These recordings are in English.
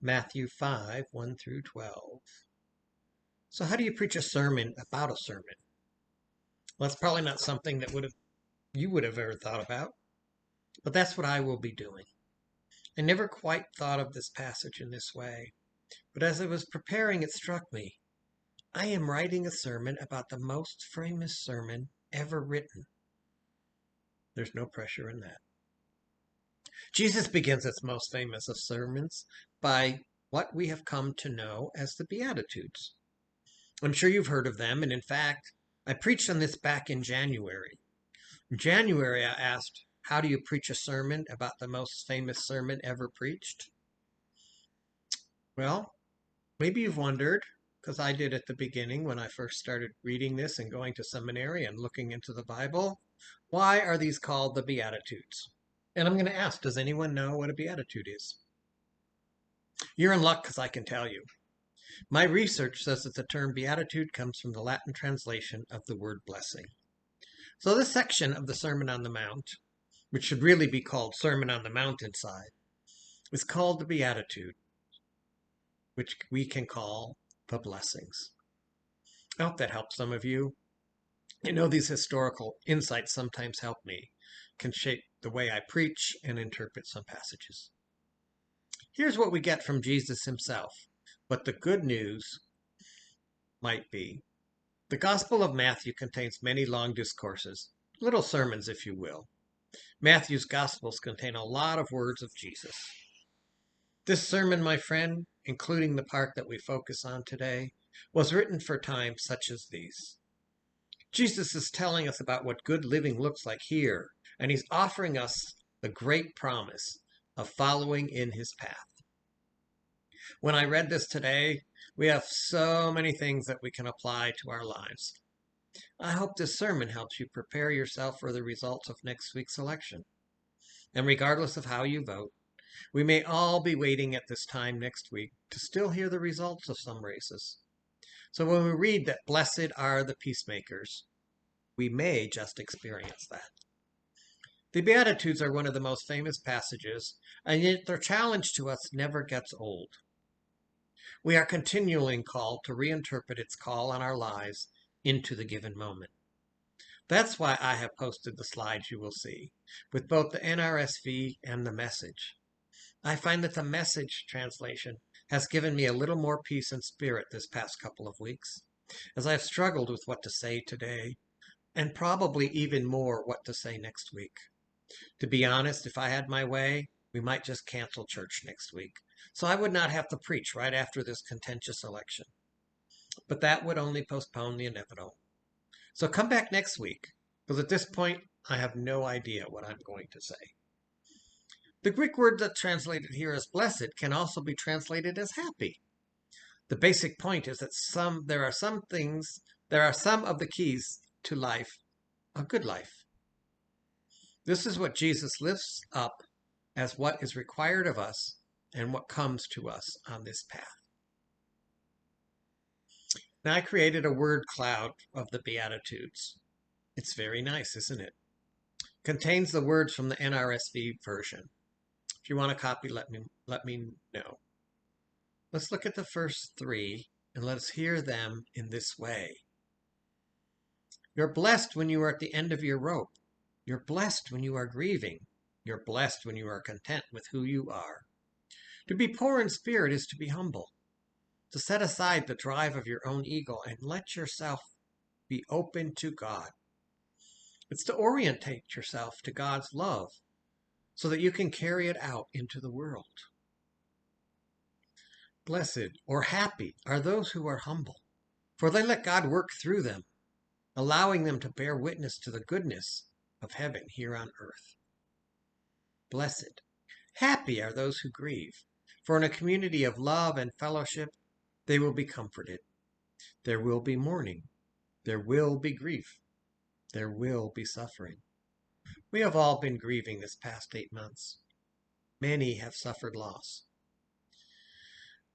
Matthew 5, 1 through 12. So how do you preach a sermon about a sermon? Well, that's probably not something that you would have ever thought about, but that's what I will be doing. I never quite thought of this passage in this way, but as I was preparing, it struck me. I am writing a sermon about the most famous sermon ever written. There's no pressure in that. Jesus begins its most famous of sermons by what we have come to know as the Beatitudes. I'm sure you've heard of them, and in fact, I preached on this back in January. In January, I asked, how do you preach a sermon about the most famous sermon ever preached? Well, maybe you've wondered, because I did at the beginning when I first started reading this and going to seminary and looking into the Bible, why are these called the Beatitudes? And I'm going to ask, does anyone know what a Beatitude is? You're in luck because I can tell you. My research says that the term beatitude comes from the Latin translation of the word blessing. So this section of the Sermon on the Mount, which should really be called Sermon on the Mountainside, is called the Beatitude, which we can call the blessings. I hope that helps some of you. You know, these historical insights sometimes help me, can shape the way I preach and interpret some passages. Here's what we get from Jesus himself, what the good news might be. The Gospel of Matthew contains many long discourses, little sermons, if you will. Matthew's Gospels contain a lot of words of Jesus. This sermon, my friend, including the part that we focus on today, was written for times such as these. Jesus is telling us about what good living looks like here, and he's offering us the great promise of following in his path. When I read this today, we have so many things that we can apply to our lives. I hope this sermon helps you prepare yourself for the results of next week's election. And regardless of how you vote, we may all be waiting at this time next week to still hear the results of some races. So when we read that blessed are the peacemakers, we may just experience that. The Beatitudes are one of the most famous passages, and yet their challenge to us never gets old. We are continually called to reinterpret its call on our lives into the given moment. That's why I have posted the slides you will see, with both the NRSV and the Message. I find that the Message translation has given me a little more peace and spirit this past couple of weeks, as I've struggled with what to say today, and probably even more what to say next week. To be honest, if I had my way, we might just cancel church next week, so I would not have to preach right after this contentious election. But that would only postpone the inevitable. So come back next week, because at this point, I have no idea what I'm going to say. The Greek word that's translated here as blessed can also be translated as happy. The basic point is that there are some of the keys to life, a good life. This is what Jesus lifts up as what is required of us and what comes to us on this path. Now, I created a word cloud of the Beatitudes. It's very nice, isn't it? Contains the words from the NRSV version. If you want a copy, let me know. Let's look at the first three and let us hear them in this way. You're blessed when you are at the end of your rope. You're blessed when you are grieving. You're blessed when you are content with who you are. To be poor in spirit is to be humble. To set aside the drive of your own ego and let yourself be open to God. It's to orientate yourself to God's love so that you can carry it out into the world. Blessed or happy are those who are humble, for they let God work through them, allowing them to bear witness to the goodness of heaven here on earth. Blessed, happy are those who grieve, for in a community of love and fellowship, they will be comforted. There will be mourning. There will be grief. There will be suffering. We have all been grieving this past 8 months. Many have suffered loss.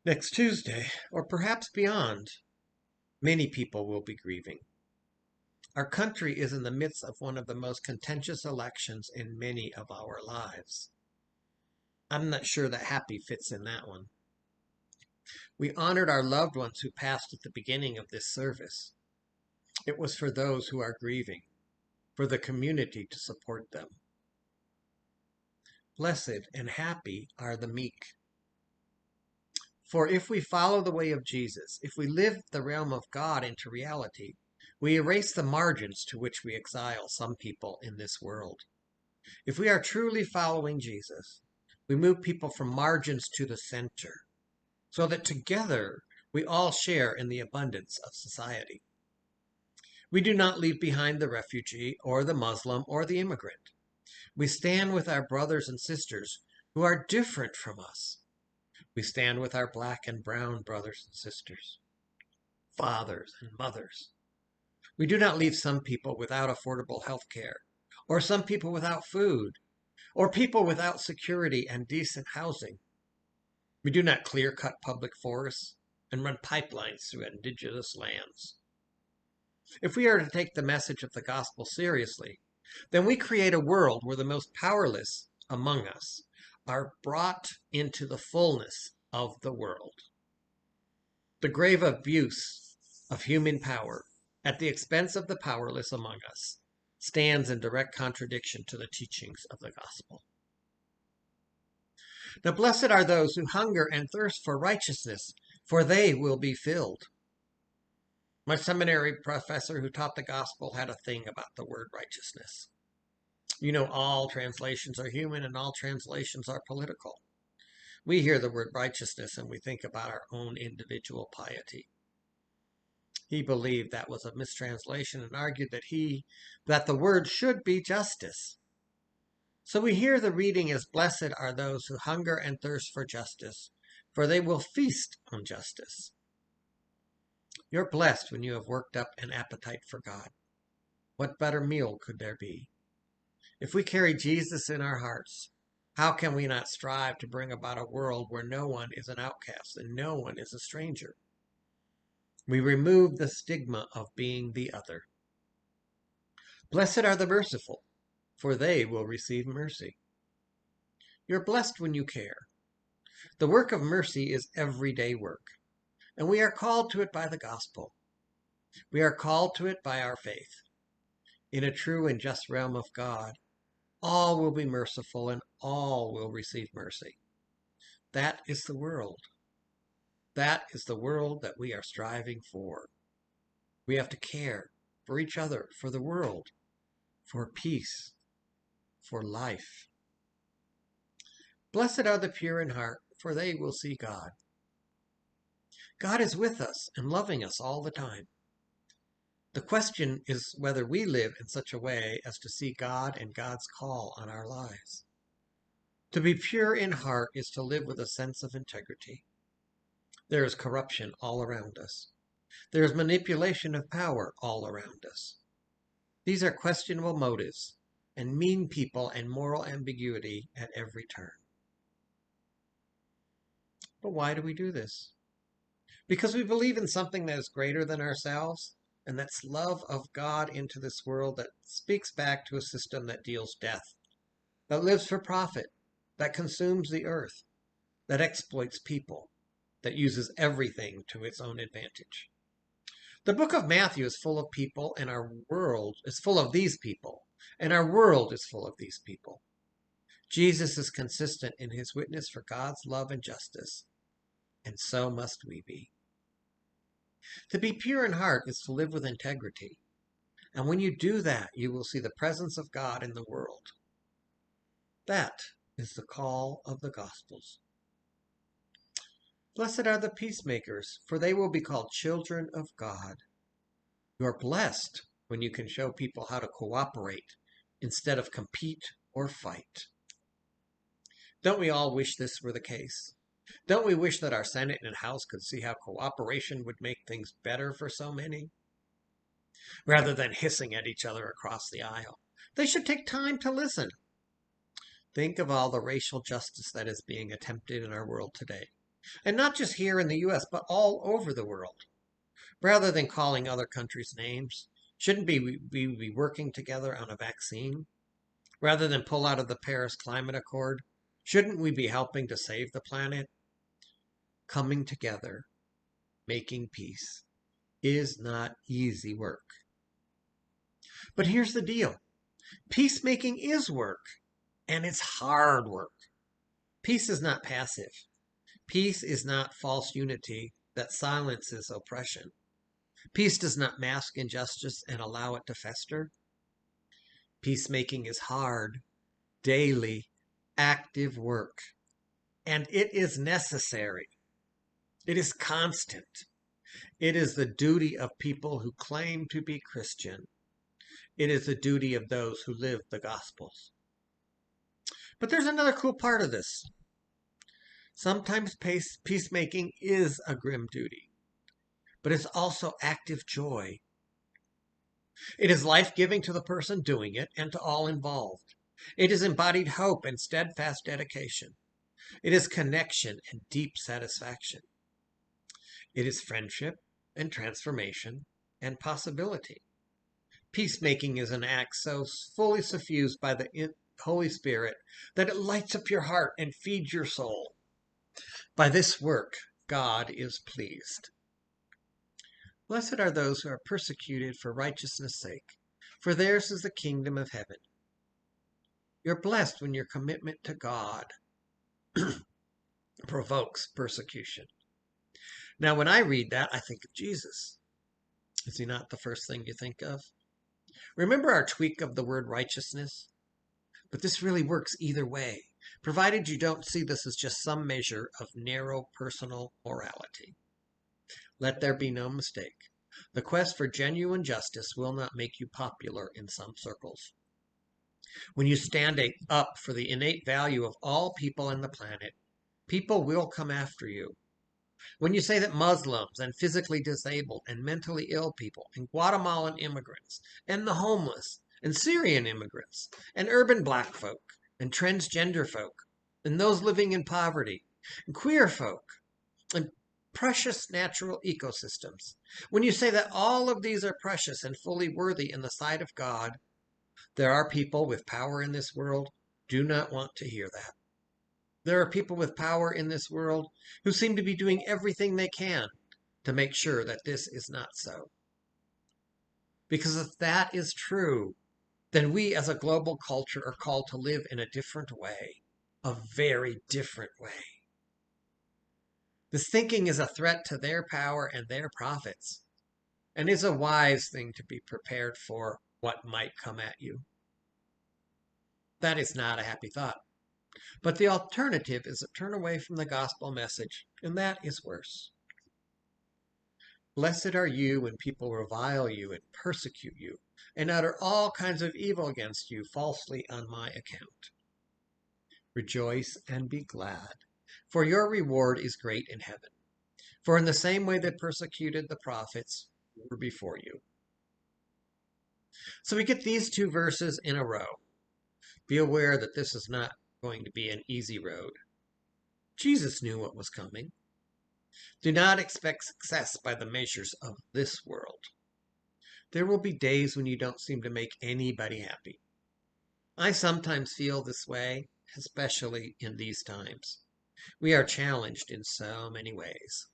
Next Tuesday, or perhaps beyond, many people will be grieving. Our country is in the midst of one of the most contentious elections in many of our lives. I'm not sure that happy fits in that one. We honored our loved ones who passed at the beginning of this service. It was for those who are grieving, for the community to support them. Blessed and happy are the meek. For if we follow the way of Jesus, if we live the realm of God into reality, we erase the margins to which we exile some people in this world. If we are truly following Jesus, we move people from margins to the center, so that together we all share in the abundance of society. We do not leave behind the refugee or the Muslim or the immigrant. We stand with our brothers and sisters who are different from us. We stand with our black and brown brothers and sisters, fathers and mothers. We do not leave some people without affordable health care, or some people without food, or people without security and decent housing. We do not clear-cut public forests and run pipelines through indigenous lands. If we are to take the message of the gospel seriously, then we create a world where the most powerless among us are brought into the fullness of the world. The grave abuse of human power at the expense of the powerless among us stands in direct contradiction to the teachings of the gospel. Now, blessed are those who hunger and thirst for righteousness, for they will be filled. My seminary professor who taught the gospel had a thing about the word righteousness. You know, all translations are human and all translations are political. We hear the word righteousness and we think about our own individual piety. He believed that was a mistranslation and argued that the word should be justice. So we hear the reading as blessed are those who hunger and thirst for justice, for they will feast on justice. You're blessed when you have worked up an appetite for God. What better meal could there be? If we carry Jesus in our hearts, how can we not strive to bring about a world where no one is an outcast and no one is a stranger? We remove the stigma of being the other. Blessed are the merciful, for they will receive mercy. You're blessed when you care. The work of mercy is everyday work, and we are called to it by the gospel. We are called to it by our faith. In a true and just realm of God, all will be merciful and all will receive mercy. That is the world. That is the world that we are striving for. We have to care for each other, for the world, for peace, for life. Blessed are the pure in heart, for they will see God. God is with us and loving us all the time. The question is whether we live in such a way as to see God and God's call on our lives. To be pure in heart is to live with a sense of integrity. There is corruption all around us. There is manipulation of power all around us. These are questionable motives and mean people and moral ambiguity at every turn. But why do we do this? Because we believe in something that is greater than ourselves, and that's love of God into this world that speaks back to a system that deals death, that lives for profit, that consumes the earth, that exploits people, that uses everything to its own advantage. The book of Matthew is full of people, and our world is full of these people, and our world is full of these people. Jesus is consistent in his witness for God's love and justice, and so must we be. To be pure in heart is to live with integrity. And when you do that, you will see the presence of God in the world. That is the call of the Gospels. Blessed are the peacemakers, for they will be called children of God. You are blessed when you can show people how to cooperate instead of compete or fight. Don't we all wish this were the case? Don't we wish that our Senate and House could see how cooperation would make things better for so many? Rather than hissing at each other across the aisle, they should take time to listen. Think of all the racial justice that is being attempted in our world today. And not just here in the U.S., but all over the world. Rather than calling other countries names, shouldn't we be working together on a vaccine? Rather than pull out of the Paris Climate Accord, shouldn't we be helping to save the planet? coming together, making peace is not easy work. But here's the deal. Peacemaking is work, and it's hard work. Peace is not passive. Peace is not false unity that silences oppression. Peace does not mask injustice and allow it to fester. Peacemaking is hard, daily, active work, and it is necessary. It is constant. It is the duty of people who claim to be Christian. It is the duty of those who live the Gospels. But there's another cool part of this. Sometimes peacemaking is a grim duty, but it's also active joy. It is life-giving to the person doing it and to all involved. It is embodied hope and steadfast dedication. It is connection and deep satisfaction. It is friendship and transformation and possibility. Peacemaking is an act so fully suffused by the Holy Spirit that it lights up your heart and feeds your soul. By this work, God is pleased. Blessed are those who are persecuted for righteousness' sake, for theirs is the kingdom of heaven. You're blessed when your commitment to God provokes persecution. Now, when I read that, I think of Jesus. Is he not the first thing you think of? Remember our tweak of the word righteousness? But this really works either way, provided you don't see this as just some measure of narrow personal morality. Let there be no mistake. The quest for genuine justice will not make you popular in some circles. When you stand up for the innate value of all people on the planet, people will come after you. When you say that Muslims and physically disabled and mentally ill people and Guatemalan immigrants and the homeless and Syrian immigrants and urban black folk and transgender folk and those living in poverty and queer folk and precious natural ecosystems, when you say that all of these are precious and fully worthy in the sight of God, there are people with power in this world who do not want to hear that. There are people with power in this world who seem to be doing everything they can to make sure that this is not so. Because if that is true, then we as a global culture are called to live in a different way, a very different way. This thinking is a threat to their power and their profits, and is a wise thing to be prepared for what might come at you. That is not a happy thought. But the alternative is to turn away from the gospel message, and that is worse. Blessed are you when people revile you and persecute you, and utter all kinds of evil against you falsely on my account. Rejoice and be glad, for your reward is great in heaven. For in the same way they persecuted the prophets who were before you. So we get these two verses in a row. Be aware that this is not going to be an easy road. Jesus knew what was coming. Do not expect success by the measures of this world. There will be days when you don't seem to make anybody happy. I sometimes feel this way, especially in these times. We are challenged in so many ways.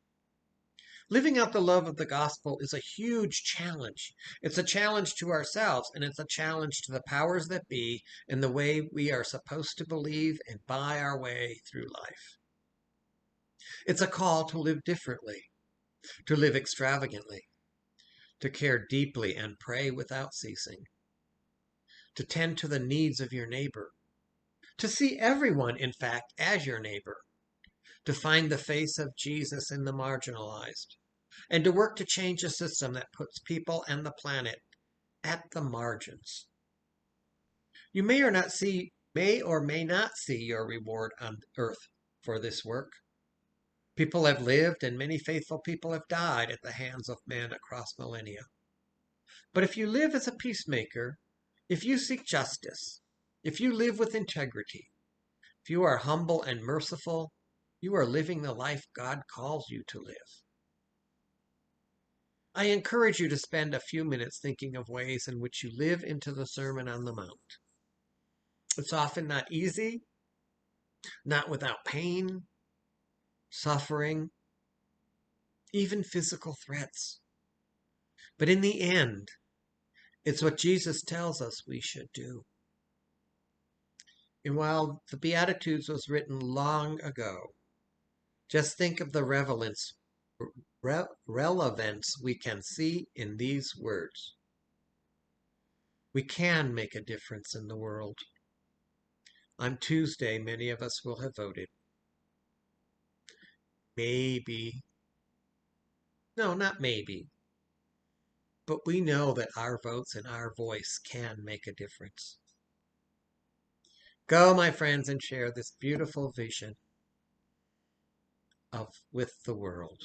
Living out the love of the gospel is a huge challenge. It's a challenge to ourselves, and it's a challenge to the powers that be in the way we are supposed to believe and buy our way through life. It's a call to live differently, to live extravagantly, to care deeply and pray without ceasing, to tend to the needs of your neighbor, to see everyone, in fact, as your neighbor, to find the face of Jesus in the marginalized, and to work to change a system that puts people and the planet at the margins. You may or may not see your reward on earth for this work. People have lived and many faithful people have died at the hands of men across millennia. But if you live as a peacemaker, if you seek justice, if you live with integrity, if you are humble and merciful, you are living the life God calls you to live. I encourage you to spend a few minutes thinking of ways in which you live into the Sermon on the Mount. It's often not easy, not without pain, suffering, even physical threats. But in the end, it's what Jesus tells us we should do. And while the Beatitudes was written long ago, just think of the relevance we can see in these words. We can make a difference in the world. On Tuesday, many of us will have voted. Maybe, no, not maybe, but we know that our votes and our voice can make a difference. Go, my friends, and share this beautiful vision with the world.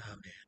Amen.